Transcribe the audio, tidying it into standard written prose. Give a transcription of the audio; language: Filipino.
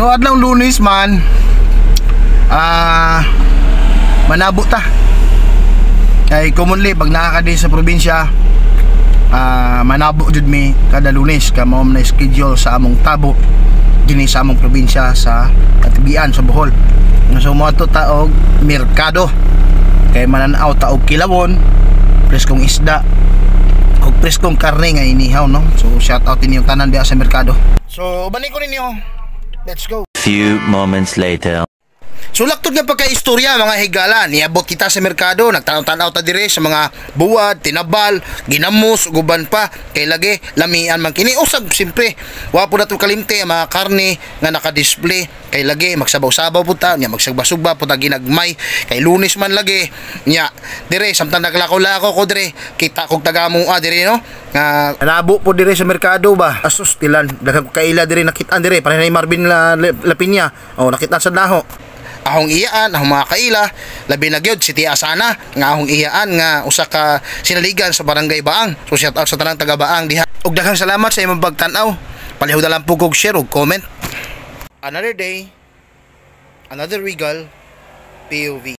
So adlaw Lunes man manabo ta. Kay commonly pag nakakadi sa probinsya manabo jud mi kada Lunes ka mao na schedule sa among tabo dinhi sa among probinsya sa Katibian sa Bohol. So mo ato ta og merkado. Kay manan-aw ta og kilawon, preskong isda, og preskong karne nga inihaw no. So shout out ninyo tanan diha sa merkado. So balik ko ninyo. Let's go. Few moments later. So laktod nga pagka-istorya mga higala, niabot kita sa merkado, nagtanaw-tanaw ta dire sa mga buwad, tinabal, ginamos, guban pa, kay lagi lamian man kini usab simpre. Wa po nato kalimte ang mga karne nga naka-display, kay lagi magsabaw-sabaw po ta, nya magsagba-sugba po ta ginagmay, kay Lunes man lagi. Nya dire samtang naglakaw-lakaw ko dire, kita kog tagamua dire no. Nga nabo po dire sa merkado ba. Asus tilan, daghang kaila dire nakitaan dire, para ni Marvin Lapinya. Oh, nakita sa daho. Ahong iyaan, ahong mga kaila, labi na gyud si Tia Asana nga ahong iyaan nga usa ka sinaligan sa barangay Baang. So shout out sa tanang taga Baang diha. Ug daghang salamat sa imong pagtan-aw. Palihog na lang po kog share ug comment. Another day, another regal POV.